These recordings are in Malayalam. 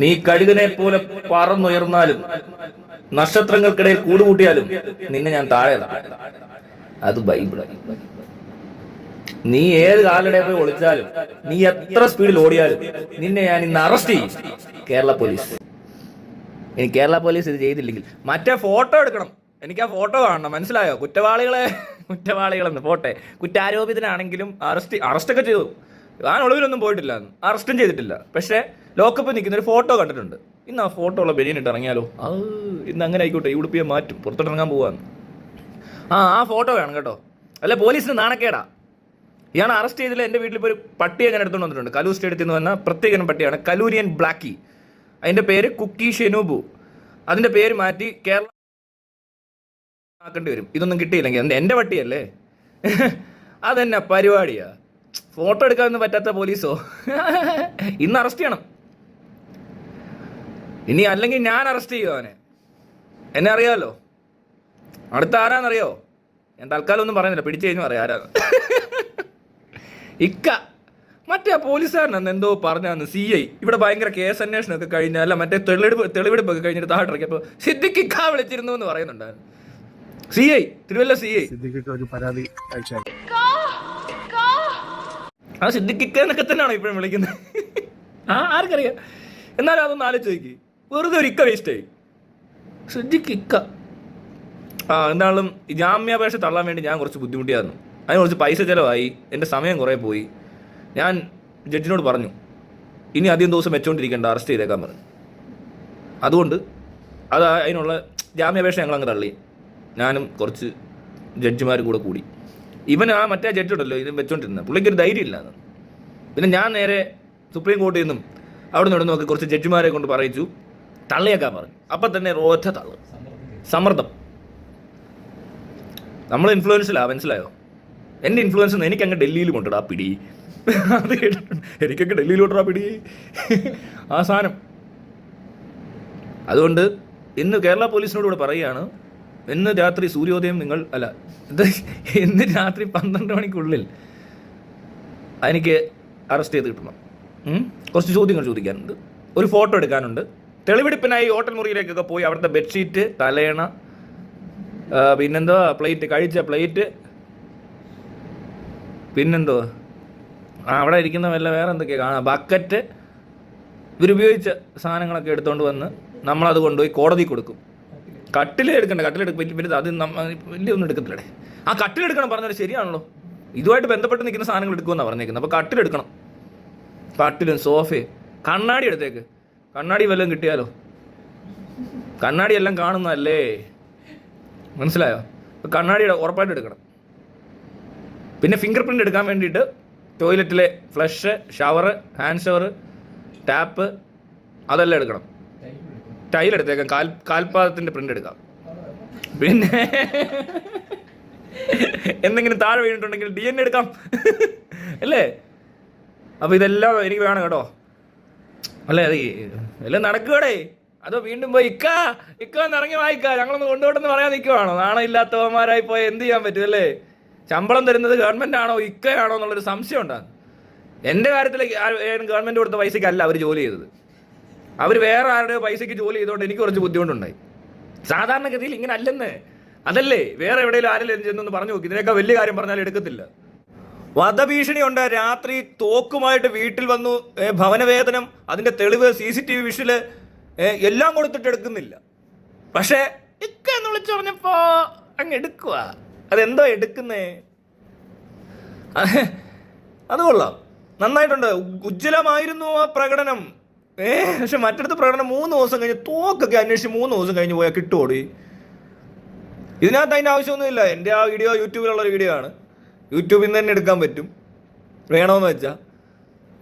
നീ കഴുകനെ പോലെ പറന്നുയർന്നാലും നക്ഷത്രങ്ങൾക്കിടയിൽ കൂടുകൂട്ടിയാലും നിന്നെ ഞാൻ താഴെ. അത് ബൈബിളാണ്. നീ ഏത് കാലടെ പോയി ഒളിച്ചാലും, നീ എത്ര സ്പീഡിൽ ഓടിയാലും നിന്നെ ഞാൻ ഇന്ന് അറസ്റ്റ് ചെയ്യും. കേരള പോലീസ്. ഇനി കേരള പോലീസ് ഇത് ചെയ്തില്ലെങ്കിൽ മറ്റേ ഫോട്ടോ എടുക്കണം. എനിക്ക് ആ ഫോട്ടോ കാണണം. മനസ്സിലായോ? കുറ്റവാളികളെന്ന് പോട്ടെ, കുറ്റാരോപിതനാണെങ്കിലും അറസ്റ്റൊക്കെ ചെയ്തു. ഞാൻ ഒളിവിലൊന്നും പോയിട്ടില്ല, അറസ്റ്റും ചെയ്തിട്ടില്ല. പക്ഷേ ലോക്കപ്പ് നിൽക്കുന്ന ഒരു ഫോട്ടോ കണ്ടിട്ടുണ്ട്. ഇന്ന് ആ ഫോട്ടോ ഉള്ള ബനിയനിട്ട് ഇറങ്ങിയാലോ? ഇന്ന് അങ്ങനെ ആയിക്കോട്ടെ, ഈ ഉടുപ്പിയെ മാറ്റും, പുറത്തോട്ടിറങ്ങാൻ പോവാന്ന്. ആ ഫോട്ടോ വേണം കേട്ടോ. അല്ല പോലീസിന് നാണക്കേടാ. ഇയാൾ അറസ്റ്റ് ചെയ്തില്ല. എൻ്റെ വീട്ടിൽ ഇപ്പോൾ ഒരു പട്ടിയെ ഞാൻ എടുത്തുകൊണ്ട് വന്നിട്ടുണ്ട്. കലൂർ സ്റ്റേഡിയത്തിൽ നിന്ന് വന്ന പ്രത്യേകം പട്ടിയാണ്, കലൂരിയൻ ബ്ലാക്കി. അതിൻ്റെ പേര് കുക്കി ഷെനൂബു. അതിൻ്റെ പേര് മാറ്റി കേരള ആക്കേണ്ടി വരും ഇതൊന്നും കിട്ടിയില്ലെങ്കിൽ. എൻ്റെ പട്ടിയല്ലേ. അതെന്നാ പരിപാടിയാ? ഫോട്ടോ എടുക്കാനൊന്നും പറ്റാത്ത പോലീസോ? ഇന്ന് അറസ്റ്റ് ചെയ്യണം. ഇനി അല്ലെങ്കിൽ ഞാൻ അറസ്റ്റ് ചെയ്യുമോ അവനെ? എന്നെ അറിയാമല്ലോ. അടുത്ത ആരാന്നറിയോ? ഞാൻ തൽക്കാലം ഒന്നും പറയുന്നില്ല, പിടിച്ചു കഴിഞ്ഞു പറയാം ആരാന്ന്. ഇക്ക മറ്റേ ആ പോലീസുകാരനെന്ന് എന്തോ പറഞ്ഞാന്ന് CI ഇവിടെ ഭയങ്കര കേസ് അന്വേഷണമൊക്കെ കഴിഞ്ഞ, അല്ല മറ്റേ തെളിവെടുപ്പൊക്കെ കഴിഞ്ഞിട്ട് താഴെക്കിയപ്പോൾ സിദ്ദിഖ് ഇക്ക വിളിച്ചിരുന്നു എന്ന് പറയുന്നുണ്ടായിരുന്നു. CI തിരുവല്ല CI ഒരു പരാതി ആ സിദ്ദിഖ് ഇക്ക എന്നൊക്കെ തന്നെയാണോ ഇപ്പോഴും വിളിക്കുന്നത്? ആർക്കറിയാം. എന്നാലും അതൊന്ന് ആലോചിച്ച് നോക്കി. വെറുതെ ഒരു ഇക്ക വേസ്റ്റായി. സിദ്ദിഖ് ഇക്ക. എന്തായാലും ഈ ജാമ്യാപേക്ഷ തള്ളാൻ വേണ്ടി ഞാൻ കുറച്ച് ബുദ്ധിമുട്ടിയായിരുന്നു. അതിന് കുറച്ച് പൈസ ചിലവായി, എൻ്റെ സമയം കുറേ പോയി. ഞാൻ ജഡ്ജിനോട് പറഞ്ഞു ഇനി അധികം ദിവസം വെച്ചുകൊണ്ടിരിക്കേണ്ട, അറസ്റ്റ് ചെയ്തേക്കാൻ പറഞ്ഞു. അതുകൊണ്ട് അതിനുള്ള ജാമ്യാപേക്ഷ ഞങ്ങളങ്ങ് തള്ളി. ഞാനും കുറച്ച് ജഡ്ജിമാർ കൂടി. ഇവൻ മറ്റേ ജഡ്ജ് ഉണ്ടല്ലോ ഇത് വെച്ചോണ്ടിരുന്നത്, പുള്ളിക്കൊരു ധൈര്യമില്ല. പിന്നെ ഞാൻ നേരെ സുപ്രീം കോടതിയിൽ നിന്നും അവിടെ നിന്ന് നോക്കി കുറച്ച് ജഡ്ജിമാരെ കൊണ്ട് പറയിച്ചു, തള്ളിയേക്കാൻ പറഞ്ഞു. അപ്പം തന്നെ ഒറ്റ തള്ളു. സമ്മർദ്ദം. നമ്മൾ ഇൻഫ്ലുവൻസിലാണ്, മനസ്സിലായോ? എൻ്റെ ഇൻഫ്ലുവൻസ് എനിക്കങ്ങ് ഡൽഹിയിൽ കൊണ്ടിടാ പിടി. അത് കേട്ടിട്ടുണ്ട്. എനിക്കൊക്കെ ഡൽഹിയിൽ കൊണ്ടിടാ പിടി ആ സാധനം. അതുകൊണ്ട് ഇന്ന് കേരള പോലീസിനോട് കൂടെ പറയുകയാണ്, ഇന്ന് രാത്രി സൂര്യോദയം ഇന്ന് രാത്രി 12 മണിക്കുള്ളിൽ എനിക്ക് അറസ്റ്റ് ചെയ്ത് കിട്ടണം. കുറച്ച് ചോദ്യങ്ങൾ ചോദിക്കാനുണ്ട്, ഒരു ഫോട്ടോ എടുക്കാനുണ്ട്, തെളിവെടുപ്പിനായി ഹോട്ടൽ മുറിയിലേക്കൊക്കെ പോയി അവിടുത്തെ ബെഡ്ഷീറ്റ്, തലയണ, പിന്നെന്തോ പ്ലേറ്റ്, കഴിച്ച പ്ലേറ്റ്, പിന്നെന്തോ അവിടെ ഇരിക്കുന്ന വേറെ എന്തൊക്കെയാണ് കാണാം, ബക്കറ്റ്, ഇവരുപയോഗിച്ച സാധനങ്ങളൊക്കെ എടുത്തുകൊണ്ട് വന്ന് നമ്മളത് കൊണ്ടുപോയി കോടതി കൊടുക്കും. കട്ടിലെടുക്കണ്ട, കട്ടിലെടുക്കും അത് വലിയ ഒന്നും എടുക്കത്തില്ലേ. ആ കട്ടിലെടുക്കണം പറഞ്ഞാൽ ശരിയാണല്ലോ. ഇതുമായിട്ട് ബന്ധപ്പെട്ട് നിൽക്കുന്ന സാധനങ്ങൾ എടുക്കുമെന്നാണ് പറഞ്ഞേക്കുന്നത്. അപ്പോൾ കട്ടിലെടുക്കണം. കട്ടിലും സോഫയും. കണ്ണാടി എടുത്തേക്ക്. കണ്ണാടി വല്ലതും കിട്ടിയാലോ? കണ്ണാടി എല്ലാം കാണുന്നതല്ലേ, മനസ്സിലായോ? കണ്ണാടിയുടെ ഉറപ്പായിട്ട് എടുക്കണം. പിന്നെ ഫിംഗർ പ്രിൻ്റ് എടുക്കാൻ വേണ്ടിയിട്ട് ടോയ്ലറ്റിലെ flush, shower, hand shower, tap അതെല്ലാം എടുക്കണം. ടൈലെടുത്തേക്കാം. കാൽപാദത്തിൻ്റെ പ്രിൻ്റ് എടുക്കാം. പിന്നെ എന്തെങ്കിലും താഴെ വീണിട്ടുണ്ടെങ്കിൽ DNA എടുക്കാം, അല്ലേ? അപ്പോൾ ഇതെല്ലാം എനിക്ക് വേണം കേട്ടോ. അല്ലേ അത് എല്ലാം നടക്കുകടേ. അതോ വീണ്ടും പോയി ഇക്കാന്ന് ഇറങ്ങി വായിക്കാ, ഞങ്ങളൊന്ന് കൊണ്ടുപോട്ടെന്ന് പറയാൻ നിൽക്കുവാണോ? നാണം ഇല്ലാത്തവന്മാരായി പോയി എന്ത് ചെയ്യാൻ പറ്റും, അല്ലേ? ശമ്പളം തരുന്നത് ഗവൺമെൻറ് ആണോ ഇക്കയാണോ എന്നുള്ളൊരു സംശയം ഉണ്ടാകും. എൻ്റെ കാര്യത്തിൽ ഗവൺമെൻറ് കൊടുത്ത പൈസയ്ക്കല്ല അവർ ജോലി ചെയ്തത്. അവർ വേറെ ആരുടെയോ പൈസയ്ക്ക് ജോലി ചെയ്തുകൊണ്ട് എനിക്ക് കുറച്ച് ബുദ്ധിമുട്ടുണ്ടായി. സാധാരണഗതിയിൽ ഇങ്ങനെ അല്ലെന്ന്. അതല്ലേ വേറെ എവിടെയെങ്കിലും ആരെങ്കിലും ചെന്നൊന്ന് പറഞ്ഞു നോക്കി. ഇതിനേക്കാൾ വലിയ കാര്യം പറഞ്ഞാൽ എടുക്കത്തില്ല. വധഭീഷണി ഉണ്ട്. രാത്രി തോക്കുമായിട്ട് വീട്ടിൽ വന്നു. ഭവനവേതനം, അതിൻ്റെ തെളിവ്, CCTV വിഷ്വല് എല്ലാം കൊടുത്തിട്ട് എടുക്കുന്നില്ല. പക്ഷേ ഇക്ക എന്ന് വിളിച്ചു പറഞ്ഞപ്പോൾ അങ്ങ് എടുക്കുക. അതെന്തോ എടുക്കുന്നേ? അത് കൊള്ളാം, നന്നായിട്ടുണ്ട്, ഉജ്ജ്വലമായിരുന്നു ആ പ്രകടനം. പക്ഷെ മറ്റടുത്ത പ്രകടനം 3 ദിവസം കഴിഞ്ഞ്, തോക്കൊക്കെ അന്വേഷിച്ച് 3 ദിവസം കഴിഞ്ഞ് പോയാൽ കിട്ടുമോടി? ഇതിനകത്ത് അതിൻ്റെ ആവശ്യമൊന്നുമില്ല. എൻ്റെ ആ വീഡിയോ യൂട്യൂബിലുള്ളൊരു വീഡിയോ ആണ്. യൂട്യൂബിൽ നിന്ന് തന്നെ എടുക്കാൻ പറ്റും വേണമെന്ന് വെച്ചാൽ.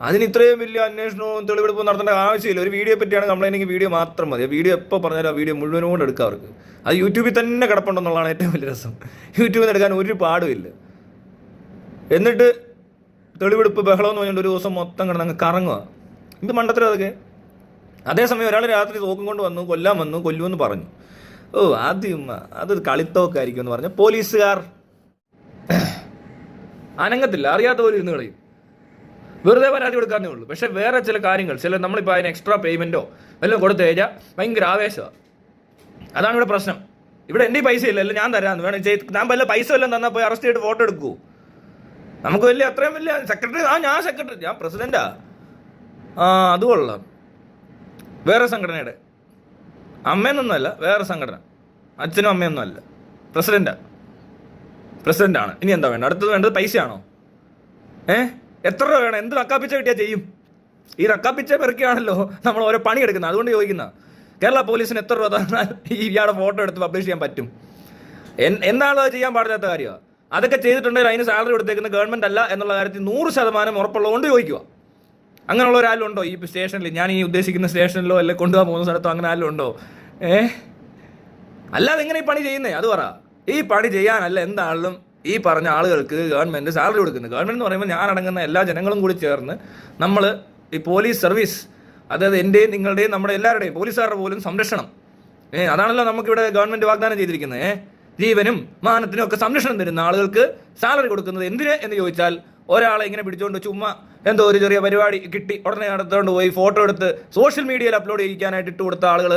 അതിന് ഇത്രയും വലിയ അന്വേഷണവും തെളിവെടുപ്പും നടത്തേണ്ട ആവശ്യമില്ല. ഒരു വീഡിയോ പറ്റിയാണ് കംപ്ലൈൻറ്റ്, വീഡിയോ മാത്രം മതി. വീഡിയോ എപ്പോൾ പറഞ്ഞാലും ആ വീഡിയോ മുഴുവനോട് എടുക്കാം അവർക്ക്. അത് യൂട്യൂബിൽ തന്നെ കിടപ്പുണ്ടെന്നുള്ളതാണ് ഏറ്റവും വലിയ രസം. യൂട്യൂബിൽ നിന്ന് എടുക്കാൻ ഒരു പാടുമില്ല. എന്നിട്ട് തെളിവെടുപ്പ് ബഹളം എന്ന് പറഞ്ഞിട്ട് ഒരു ദിവസം മൊത്തം കിടന്നങ്ങ് കറങ്ങുക. ഇത് മണ്ടത്തരം അതൊക്കെ. അതേസമയം ഒരാൾ രാത്രി തോക്കും കൊണ്ട് വന്നു, കൊല്ലുമെന്ന് പറഞ്ഞു. ആദ്യം അത് കളിത്തോക്കായിരിക്കും എന്ന് പറഞ്ഞ പോലീസുകാർ അനങ്ങത്തില്ല, അറിയാത്ത പോലെ ഇരുന്ന് കളയും. വെറുതെ പരാതി കൊടുക്കാന്നേ ഉള്ളൂ. പക്ഷെ വേറെ ചില കാര്യങ്ങൾ, ചില നമ്മളിപ്പോൾ അതിന് എക്സ്ട്രാ പേയ്മെന്റോ എല്ലാം കൊടുത്തു കഴിഞ്ഞാൽ ഭയങ്കര ആവേശമാണ്. അതാണ് ഇവിടെ പ്രശ്നം. ഇവിടെ എൻ്റെ പൈസ ഇല്ലല്ലോ, ഞാൻ തരാമെന്ന് വേണം ഞാൻ വല്ല പൈസ എല്ലാം തന്നാൽ പോയി അറസ്റ്റ് ചെയ്തിട്ട് ഫോട്ടോ എടുക്കൂ. നമുക്ക് വലിയ അത്രയും വലിയ സെക്രട്ടറി, ഞാൻ സെക്രട്ടറി, ഞാൻ പ്രസിഡന്റാ, അത് കൊള്ളാം. വേറെ സംഘടനയുടെ അമ്മയെന്നൊന്നുമല്ല, വേറെ സംഘടന, അച്ഛനും അമ്മയൊന്നും അല്ല, പ്രസിഡന്റാണ്. ഇനി എന്താ വേണ്ടത്? അടുത്തത് വേണ്ടത് പൈസയാണോ? എത്ര രൂപ വേണം? എന്ത് നക്കാപ്പിച്ച കിട്ടിയാൽ ചെയ്യും? ഈ നക്കാപ്പിച്ച പെറുക്കിയാണല്ലോ നമ്മൾ ഓരോ പണി എടുക്കുന്നത്. അതുകൊണ്ട് ചോദിക്കുന്ന കേരള പോലീസിന് എത്ര രൂപ തന്നാൽ ഇയാളുടെ ഫോട്ടോ എടുത്ത് പബ്ലിഷ് ചെയ്യാൻ പറ്റും? എന്താണോ ചെയ്യാൻ പാടില്ലാത്ത കാര്യമാണ്. അതൊക്കെ ചെയ്തിട്ടുണ്ടെങ്കിൽ അതിന് സാലറി കൊടുത്തേക്കുന്ന ഗവൺമെന്റ് അല്ല എന്നുള്ള കാര്യത്തിൽ 100% ഉറപ്പുള്ളതുകൊണ്ട് ചോദിക്കുക. അങ്ങനെയുള്ള ഒരാളും ഉണ്ടോ ഈ സ്റ്റേഷനിൽ? ഞാൻ ഈ ഉദ്ദേശിക്കുന്ന സ്റ്റേഷനിലോ അല്ലെ കൊണ്ടുപോകാൻ പോകുന്ന സ്ഥലത്തോ അങ്ങനെ ആരും ഉണ്ടോ? അല്ലാതെ എങ്ങനെ ഈ പണി ചെയ്യുന്നേ? അത് പറ. ഈ പണി ചെയ്യാനല്ല എന്താണെങ്കിലും ഈ പറഞ്ഞ ആളുകൾക്ക് ഗവൺമെന്റ് സാലറി കൊടുക്കുന്നത്. ഗവൺമെന്റ് എന്ന് പറയുമ്പോൾ ഞാൻ അടങ്ങുന്ന എല്ലാ ജനങ്ങളും കൂടി ചേർന്ന് നമ്മൾ ഈ പോലീസ് സർവീസ്, അതായത് എൻ്റെയും നിങ്ങളുടെയും നമ്മുടെ എല്ലാവരുടെയും പോലീസുകാരുടെ പോലും സംരക്ഷണം, അതാണല്ലോ നമുക്കിവിടെ ഗവൺമെന്റ് വാഗ്ദാനം ചെയ്തിരിക്കുന്നത്. ജീവനും മാനത്തിനും ഒക്കെ സംരക്ഷണം തരുന്ന ആളുകൾക്ക് സാലറി കൊടുക്കുന്നത് എന്തിന് എന്ന് ചോദിച്ചാൽ, ഒരാളെ ഇങ്ങനെ പിടിച്ചുകൊണ്ട് ചുമ്മാ എന്തോ ഒരു ചെറിയ പരിപാടി കിട്ടി ഉടനെ നടത്തുകൊണ്ട് പോയി ഫോട്ടോ എടുത്ത് സോഷ്യൽ മീഡിയയിൽ അപ്ലോഡ് ചെയ്യിക്കാനായിട്ട് ഇട്ട് കൊടുത്ത ആളുകൾ,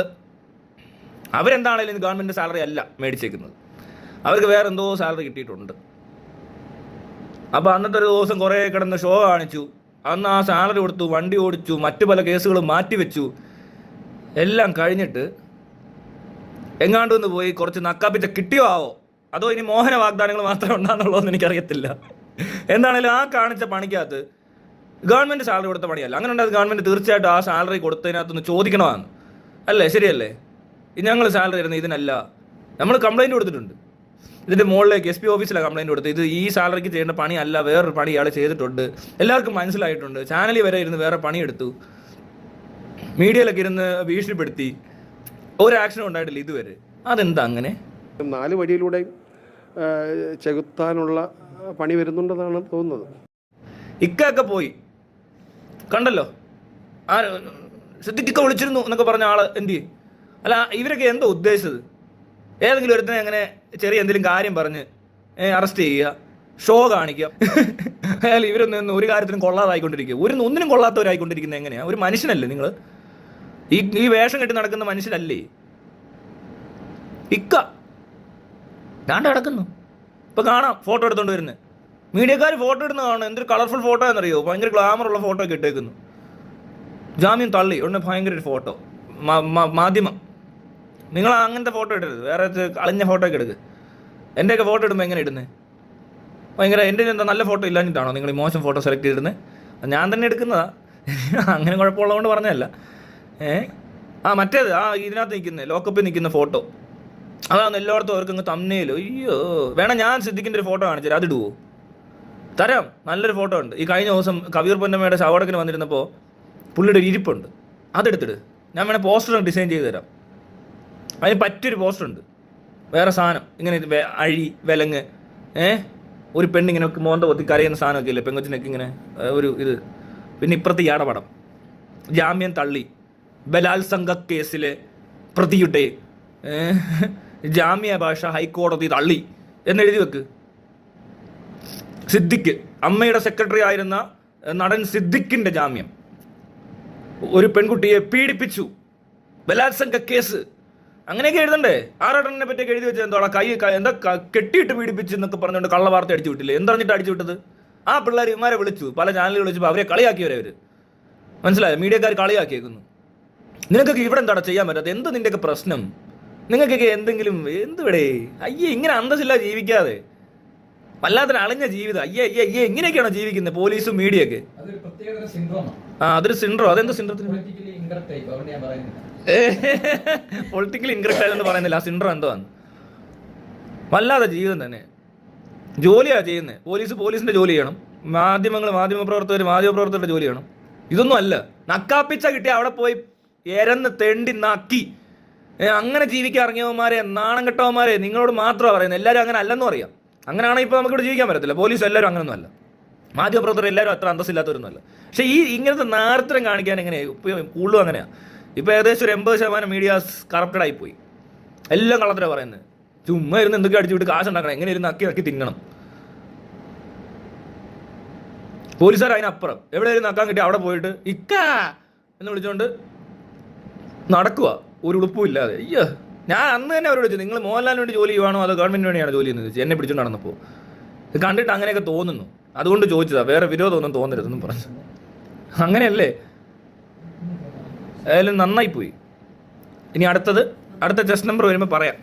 അവരെന്താണെങ്കിലും ഗവൺമെന്റ് സാലറി അല്ല മേടിച്ചേക്കുന്നത്. അവർക്ക് വേറെ എന്തോ സാലറി കിട്ടിയിട്ടുണ്ട്. അപ്പോൾ അന്നത്തെ ഒരു ദിവസം കുറേ കിടന്ന് ഷോ കാണിച്ചു, അന്ന് ആ സാലറി കൊടുത്തു, വണ്ടി ഓടിച്ചു, മറ്റു പല കേസുകളും മാറ്റിവെച്ചു. എല്ലാം കഴിഞ്ഞിട്ട് എങ്ങാണ്ടൊന്ന് പോയി കുറച്ച് നക്കാപ്പിച്ച കിട്ടിയോ ആവോ, അതോ ഇനി മോഹന വാഗ്ദാനങ്ങൾ മാത്രമേ ഉണ്ടാകുന്നുള്ളൂ എനിക്കറിയത്തില്ല. എന്താണേലും ആ കാണിച്ച പണിക്കകത്ത് ഗവൺമെന്റ് സാലറി കൊടുത്ത പണിയല്ല. അങ്ങനെ ഉണ്ടായത് ഗവൺമെന്റ് തീർച്ചയായിട്ടും ആ സാലറി കൊടുത്തതിനകത്തൊന്ന് ചോദിക്കണമാണ്, അല്ലേ? ശരിയല്ലേ? ഞങ്ങൾ സാലറി തരുന്നത് ഇതിനല്ല. നമ്മൾ കംപ്ലൈൻറ്റ് കൊടുത്തിട്ടുണ്ട്. ഇതിൻ്റെ മുകളിലേക്ക് SP ഓഫീസിലാണ് കംപ്ലൈൻറ്റ് കൊടുത്തത്. ഇത് ഈ സാലറിക്ക് ചെയ്യേണ്ട പണിയല്ല, വേറൊരു പണി ഇയാൾ ചെയ്തിട്ടുണ്ട്, എല്ലാവർക്കും മനസ്സിലായിട്ടുണ്ട്. ചാനലിൽ വരെ ഇരുന്ന് വേറെ പണിയെടുത്തു, മീഡിയയിലൊക്കെ ഇരുന്ന് ഭീഷണിപ്പെടുത്തി, ഒരു ആക്ഷനും ഉണ്ടായിട്ടില്ല ഇതുവരെ. അതെന്താ അങ്ങനെ? 4 വഴിയിലൂടെ ചെകുത്താനുള്ള പണി വരുന്നുണ്ടെന്നാണ് തോന്നുന്നത്. ഇക്കൊക്കെ പോയി കണ്ടല്ലോ, സിദ്ദിഖിക്ക വിളിച്ചിരുന്നു എന്നൊക്കെ പറഞ്ഞ ആള് എന്ത് ചെയ്യും? അല്ല, ഇവരൊക്കെ എന്തോ ഉദ്ദേശിച്ചത്? ഏതെങ്കിലും ഒരുത്തനെ അങ്ങനെ ചെറിയ എന്തെങ്കിലും കാര്യം പറഞ്ഞ് അറസ്റ്റ് ചെയ്യുക, ഷോ കാണിക്കുക. അയാൾ ഇവരൊന്നും ഒരു കാര്യത്തിനും കൊള്ളാതായിക്കൊണ്ടിരിക്കുക, ഒന്നിനും കൊള്ളാത്തവരായിക്കൊണ്ടിരിക്കുന്നത് എങ്ങനെയാണ്? ഒരു മനുഷ്യനല്ലേ നിങ്ങൾ? ഈ വേഷം കെട്ടി നടക്കുന്ന മനുഷ്യനല്ലേ ഇക്ക? ദാണ്ട് നടക്കുന്നു. ഇപ്പൊ കാണാം ഫോട്ടോ എടുത്തോണ്ട് വരുന്നത്. മീഡിയക്കാർ ഫോട്ടോ ഇടുന്ന കാണാം. എന്തൊരു കളർഫുൾ ഫോട്ടോ എന്നറിയോ? ഭയങ്കര ഗ്ലാമറുള്ള ഫോട്ടോ ഒക്കെ ഇട്ടേക്കുന്നു. ജാമ്യം തള്ളി ഉടനെ ഭയങ്കര ഒരു ഫോട്ടോ. മാധ്യമം, നിങ്ങൾ അങ്ങനത്തെ ഫോട്ടോ ഇടരുത്, വേറെ കളഞ്ഞ ഫോട്ടോ ഒക്കെ എടുക്കുക. എൻ്റെയൊക്കെ ഫോട്ടോ ഇടുമ്പോൾ എങ്ങനെ ഇടുന്നത്? ഭയങ്കര എൻ്റെ എന്താ നല്ല ഫോട്ടോ ഇല്ലാഞ്ഞിട്ടാണോ നിങ്ങൾ ഈ മോശം ഫോട്ടോ സെലക്ട് ചെയ്തിടുന്നത്? ഞാൻ തന്നെ എടുക്കുന്നതാ, അങ്ങനെ കുഴപ്പമുള്ളതുകൊണ്ട് പറഞ്ഞതല്ല. മറ്റേത് ഇതിനകത്ത് നിൽക്കുന്നത്, ലോക്കപ്പിൽ നിൽക്കുന്ന ഫോട്ടോ, അതാണ് എല്ലായിടത്തും അവർക്കങ്ങ് തമ്മിലോ. അയ്യോ, വേണം ഞാൻ സിദ്ദിഖിൻ്റെ ഒരു ഫോട്ടോ കാണിച്ചു തരാം, അതിടുവോ? തരാം, നല്ലൊരു ഫോട്ടോ ഉണ്ട്. ഈ കഴിഞ്ഞ ദിവസം കബീർ പൊന്നമ്മയുടെ ശവടക്കിന് വന്നിരുന്നപ്പോൾ പുള്ളിയുടെ ഒരു ഇരിപ്പുണ്ട്, അതെടുത്തിട്ട് ഞാൻ വേണേൽ പോസ്റ്റർ ഡിസൈൻ ചെയ്ത് തരാം. അതിന് പറ്റിയൊരു പോസ്റ്റർ ഉണ്ട്. വേറെ സാധനം ഇങ്ങനെ അഴി വിലങ്ങ്, ഒരു പെണ്ണിങ്ങനെ മോന്ത പൊത്തി കരയുന്ന സാധനമൊക്കെ ഇല്ലേ പെങ്കൊച്ചിനൊക്കെ ഇങ്ങനെ ഒരു ഇത്. പിന്നെ ഇപ്പുറത്ത് ഇയാടെ പടം, ജാമ്യം തള്ളി, ബലാത്സംഗ കേസിലെ പ്രതിയുടെ ജാമ്യാപേക്ഷ ഹൈക്കോടതി തള്ളി എന്നെഴുതി വെക്ക്. സിദ്ദിഖ്, അമ്മയുടെ സെക്രട്ടറി ആയിരുന്ന നടൻ സിദ്ദിഖിന്റെ ജാമ്യം, ഒരു പെൺകുട്ടിയെ പീഡിപ്പിച്ചു, ബലാത്സംഗ കേസ്, അങ്ങനെയൊക്കെ എഴുതണ്ടേ? ആറാട്ടനെ പറ്റിയൊക്കെ എഴുതി വെച്ചത് എന്തോടാ? എന്താ കെട്ടിയിട്ട് പീഡിപ്പിച്ചു എന്നൊക്കെ പറഞ്ഞുകൊണ്ട് കള്ള വാർത്ത അടിച്ചു വിട്ടില്ലേ? എന്തറിഞ്ഞിട്ട് അടിച്ചു വിട്ടത്? ആ പിള്ളേർ ഇമാരെ വിളിച്ചു, പല ചാനലുകൾ വിളിച്ചപ്പോൾ അവരെ കളിയാക്കിയവരെ അവർ, മനസ്സിലായോ? മീഡിയക്കാർ കളിയാക്കിയേക്കുന്നു. നിനക്കൊക്കെ ഇവിടെ എന്താടാ ചെയ്യാൻ പറ്റാത്ത? എന്ത് നിന്റെയൊക്കെ പ്രശ്നം? നിങ്ങൾക്കൊക്കെ എന്തെങ്കിലും എന്തുവിടെ? അയ്യേ, ഇങ്ങനെ അന്തസ്സില്ല ജീവിക്കാതെ, വല്ലാത്തൊരു അളിഞ്ഞ ജീവിതം. അയ്യേ ഇങ്ങനെയൊക്കെയാണോ ജീവിക്കുന്നത് പോലീസും മീഡിയൊക്കെ? അതൊരു സിൻഡ്രോം. അതെന്താ സിൻഡ്രത്തിന്? പൊളിറ്റിക്കലി ഇൻകറക്റ്റ് ആയെന്ന് പറയുന്നില്ല, ആ സിൻഡ്രോം എന്തോ ആണ്. വല്ലാതെ ജീവിതം തന്നെ. ജോലിയാണ് ചെയ്യുന്നത്. പോലീസിന്റെ ജോലി ചെയ്യണം, മാധ്യമപ്രവർത്തകരുടെ ജോലി ചെയ്യണം. ഇതൊന്നും അല്ല. നക്കാപ്പിച്ച കിട്ടി അവിടെ പോയി എരന്ന് തെണ്ടി നക്കി അങ്ങനെ ജീവിക്കാൻ ഇറങ്ങിയവന്മാരെ, നാണം കെട്ടവന്മാരെ നിങ്ങളോട് മാത്രമാണ് പറയുന്നത്. എല്ലാവരും അങ്ങനെ അല്ലെന്നും അറിയാം. അങ്ങനെയാണെങ്കിൽ ഇപ്പോൾ നമുക്കിവിടെ ജീവിക്കാൻ പറ്റത്തില്ല. പോലീസ് എല്ലാവരും അങ്ങനൊന്നും അല്ല, മാധ്യമപ്രവർത്തകർ എല്ലാവരും അത്ര അന്തസ്സില്ലാത്തവരൊന്നുമല്ല. പക്ഷേ ഇങ്ങനത്തെ നാരത്തരം കാണിക്കാൻ എങ്ങനെയാണ് കൂടുതലും അങ്ങനെയാണ്. ഇപ്പോൾ ഏകദേശം ഒരു 80% മീഡിയാസ് കറപ്റ്റഡ് ആയിപ്പോയി. എല്ലാം കള്ളത്തരാണ് പറയുന്നത്. ചുമ്മാ ഇരുന്ന് എന്തൊക്കെ അടിച്ചു വിട്ട് കാശ് ഉണ്ടാക്കണം, എങ്ങനെ ഇരുന്ന് അക്കി തിന്നണം. പോലീസുകാർ അതിനപ്പുറം എവിടെയെങ്കിലും നക്കാൻ കിട്ടി അവിടെ പോയിട്ട് ഇക്ക എന്ന് വിളിച്ചോണ്ട് നടക്കുക, ഒരു ഉളുപ്പും ഇല്ലാതെ. അയ്യോ, ഞാൻ അന്ന് തന്നെ അവരോട് ചോദിച്ചു, നിങ്ങൾ മോഹൻലാലിന് വേണ്ടി ജോലി ചെയ്യുവാണോ അതോ ഗവൺമെന്റിന് വേണ്ടിയാണ് ജോലി ചെയ്യുന്നത് ചോദിച്ചു. എന്നെ പിടിച്ചോണ്ട് നടന്നപ്പോൾ ഇത് കണ്ടിട്ട് അങ്ങനെയൊക്കെ തോന്നുന്നു, അതുകൊണ്ട് ചോദിച്ചതാ, വേറെ വിരോധമൊന്നും തോന്നരുതെന്നും പറഞ്ഞു. അങ്ങനെയല്ലേ? ഏതായാലും നന്നായി പോയി. ഇനി അടുത്ത ചെസ്റ്റ് നമ്പർ വരുമ്പോൾ പറയാം.